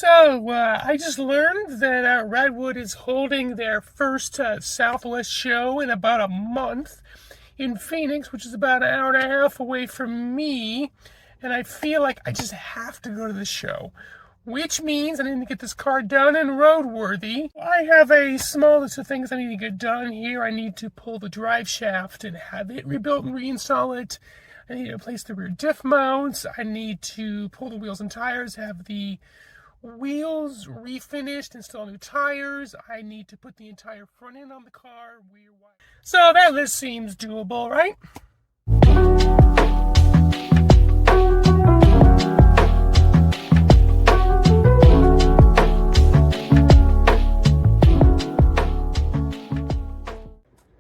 I just learned that Radwood is holding their first Southwest show in about a month in Phoenix, which is about an hour and a half away from me. And I feel like I just have to go to the show, which means I need to get this car done and roadworthy. I have a small list of things I need to get done here. I need to pull the drive shaft and have it rebuilt and reinstall it. I need to replace the rear diff mounts. I need to pull the wheels and tires, have the wheels refinished, install new tires. I need to put the entire front end on the car. So that list seems doable, right?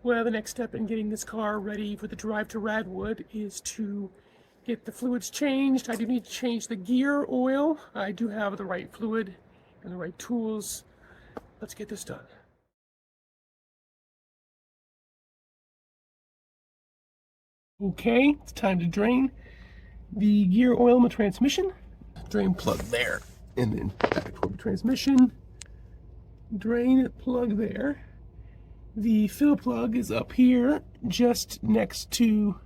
Well, the next step in getting this car ready for the drive to Radwood is to get the fluids changed. I do need to change the gear oil. I do have the right fluid and the right tools. Let's get this done. Okay, it's time to drain the gear oil in the transmission. Drain plug there, and then back toward the transmission. Drain plug there. The fill plug is up here, just next to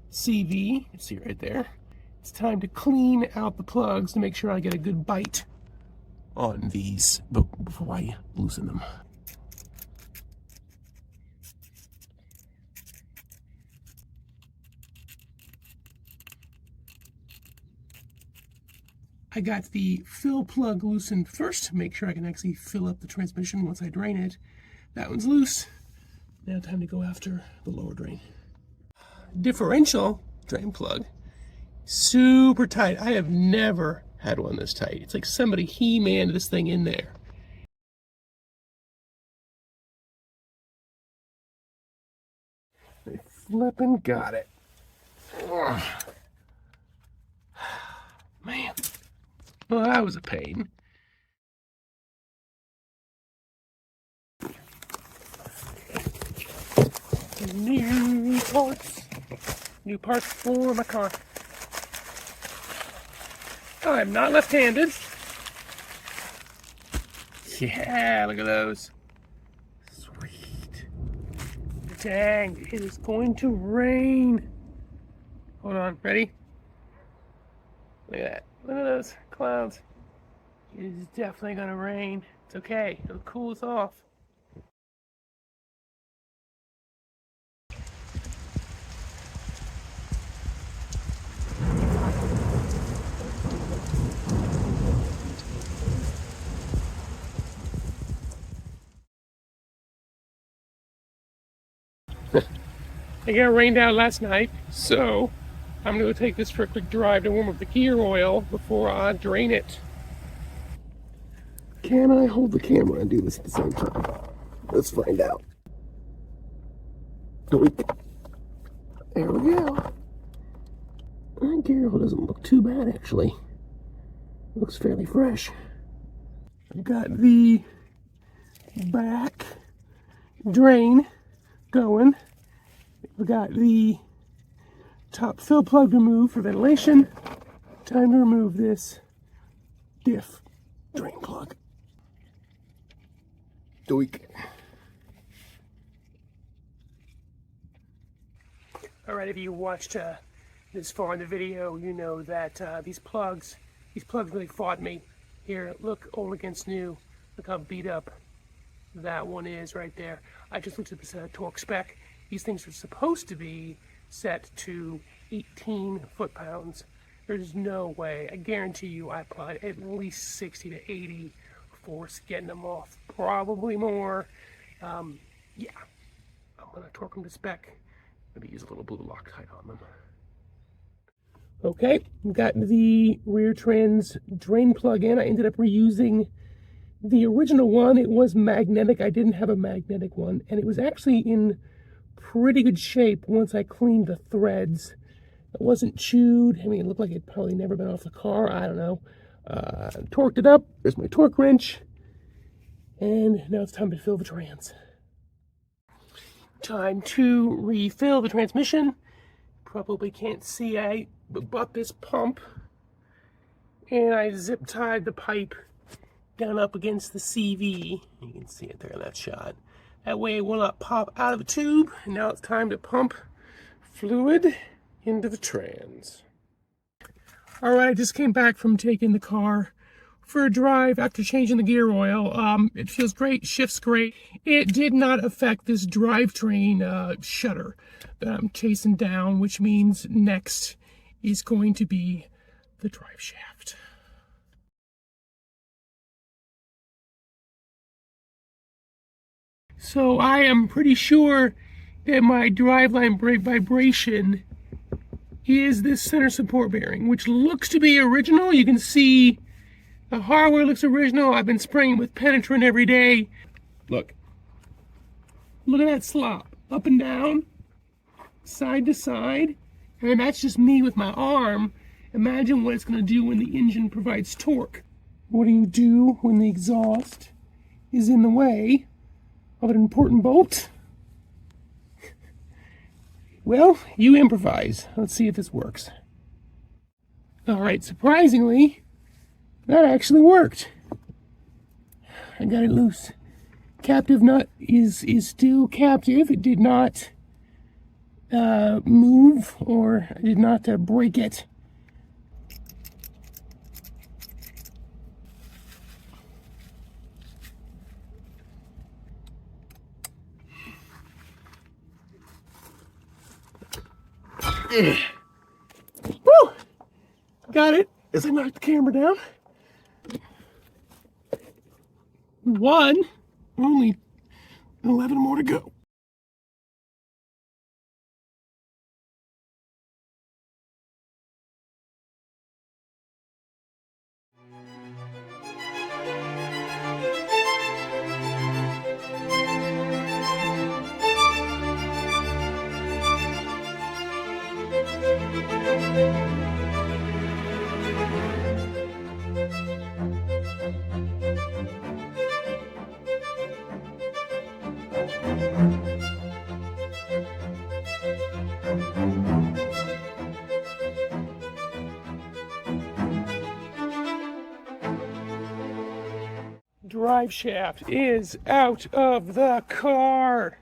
CV. You can see right there. It's time to clean out the plugs to make sure I get a good bite on these before I loosen them. I got the fill plug loosened first to make sure I can actually fill up the transmission once I drain it. That one's loose. Now time to go after the lower drain. Differential drain plug, super tight. I have never had one this tight. It's like somebody He-Maned this thing in there. They flippin' got it. Ugh. Man, well, that was a pain. New parts for my car. I'm not left-handed. Yeah, look at those. Sweet. Dang, it is going to rain. Hold on, ready? Look at that. Look at those clouds. It is definitely gonna rain. It's okay, it'll cool us off. It got rained out last night, so I'm going to take this for a quick drive to warm up the gear oil before I drain it. Can I hold the camera and do this at the same time? Let's find out. There we go. That gear oil doesn't look too bad, actually. It looks fairly fresh. I've got the back drain going. We got the top fill plug removed for ventilation. Time to remove this diff drain plug. Doink. All right, if you watched this far in the video, you know that these plugs really fought me. Here, look, old against new. Look how beat up that one is right there. I just looked at this torque spec. These things are supposed to be set to 18 foot-pounds. There's no way. I guarantee you I applied at least 60 to 80 force getting them off. Probably more. Yeah. I'm going to torque them to spec. Maybe use a little blue Loctite on them. Okay, we've got the rear trans drain plug in. I ended up reusing the original one. It was magnetic. I didn't have a magnetic one, and it was actually in pretty good shape once I cleaned the threads. It wasn't chewed. I mean, it looked like it probably never been off the car. I don't know. Torqued it up. There's my torque wrench. And now it's time to fill the trans. Time to refill the transmission. Probably can't see I bought this pump. And I zip tied the pipe down up against the CV. You can see it there in that shot. That way it will not pop out of the tube. And now it's time to pump fluid into the trans. All right, I just came back from taking the car for a drive after changing the gear oil. It feels great, shifts great. It did not affect this drivetrain shutter that I'm chasing down, which means next is going to be the drive shaft. So I am pretty sure that my driveline brake vibration is this center support bearing, which looks to be original. You can see the hardware looks original. I've been spraying with penetrant every day. Look at that slop, up and down, side to side. And that's just me with my arm. Imagine what it's going to do when the engine provides torque. What do you do when the exhaust is in the way of an important bolt? Well, you improvise. Let's see if this works. All right, surprisingly, that actually worked. I got it loose. Captive nut is still captive. It did not move, or I did not break it. Woo! Got it as I knocked the camera down. One, only 11 more to go. Drive shaft is out of the car.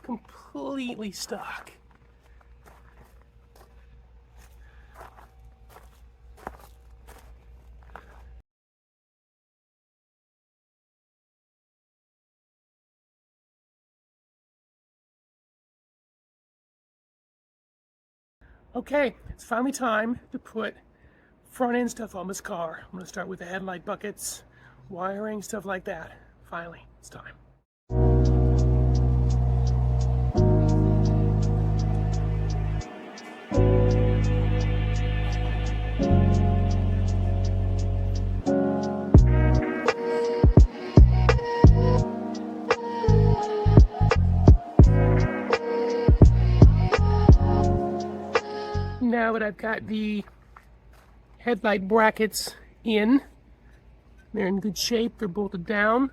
Completely stuck. Okay, it's finally time to put front end stuff on this car. I'm gonna start with the headlight buckets, wiring, stuff like that. Finally, it's time. Now that I've got the headlight brackets in, they're in good shape, they're bolted down.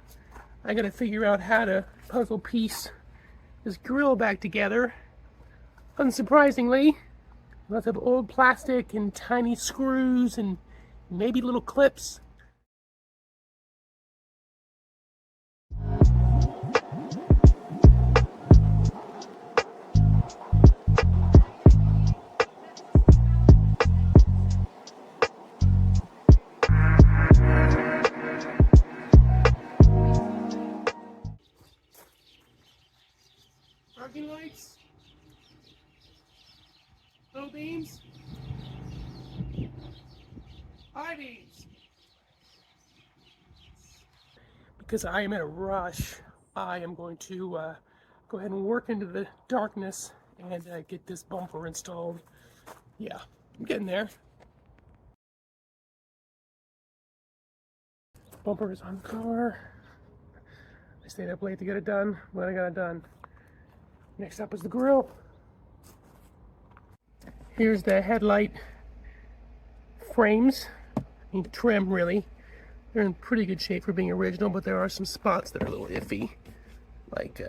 I gotta figure out how to puzzle piece this grill back together. Unsurprisingly, lots of old plastic and tiny screws and maybe little clips. Parking lights, low beams, high beams. Because I am in a rush, I am going to go ahead and work into the darkness and get this bumper installed. Yeah, I'm getting there. Bumper is on the car. I stayed up late to get it done, but I got it done. Next up is the grill. Here's the headlight frames. Need to trim, really. They're in pretty good shape for being original, but there are some spots that are a little iffy. Like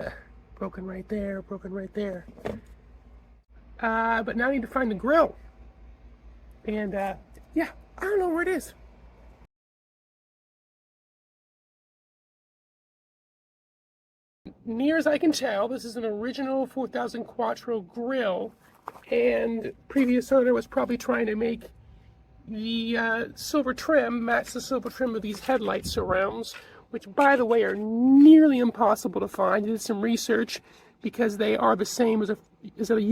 broken right there, broken right there. But now I need to find the grill. And yeah, I don't know where it is. near as I can tell, this is an original 4000 Quattro grill, and previous owner was probably trying to make the silver trim match the silver trim of these headlight surrounds, which, by the way, are nearly impossible to find. I did some research because they are the same as a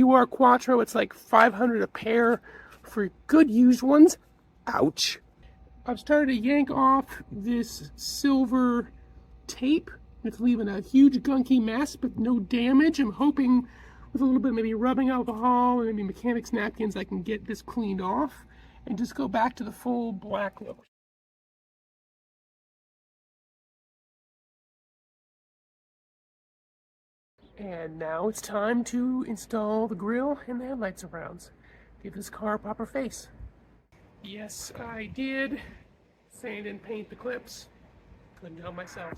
UR Quattro. It's like $500 a pair for good used ones. Ouch. I've started to yank off this silver tape. It's leaving a huge gunky mess, but no damage. I'm hoping with a little bit of maybe rubbing alcohol and maybe mechanics napkins I can get this cleaned off and just go back to the full black look. And now it's time to install the grille and the headlight surrounds. Give this car a proper face. Yes, I did sand and paint the clips. Couldn't help myself.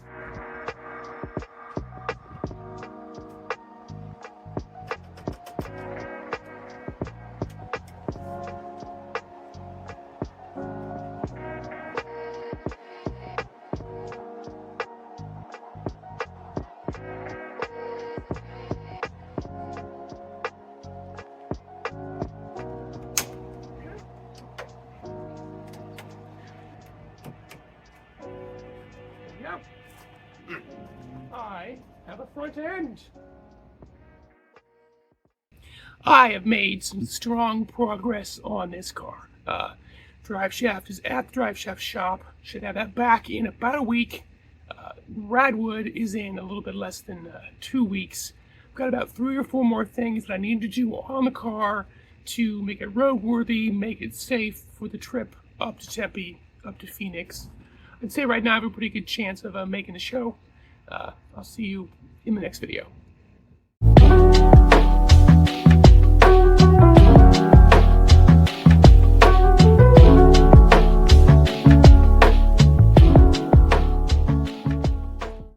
Yep. I have a front end. I have made some strong progress on this car. Driveshaft is at the Driveshaft shop. Should have that back in about a week. Radwood is in a little bit less than 2 weeks. I've got about 3 or 4 more things that I need to do on the car to make it roadworthy, make it safe for the trip up to Tempe, up to Phoenix. I'd say right now I have a pretty good chance of making the show. I'll see you in the next video.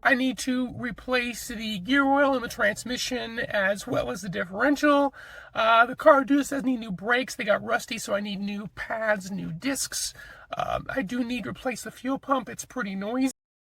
I need to replace the gear oil in the transmission as well as the differential. The car does need new brakes. They got rusty, so I need new pads, new discs. I do need to replace the fuel pump. It's pretty noisy.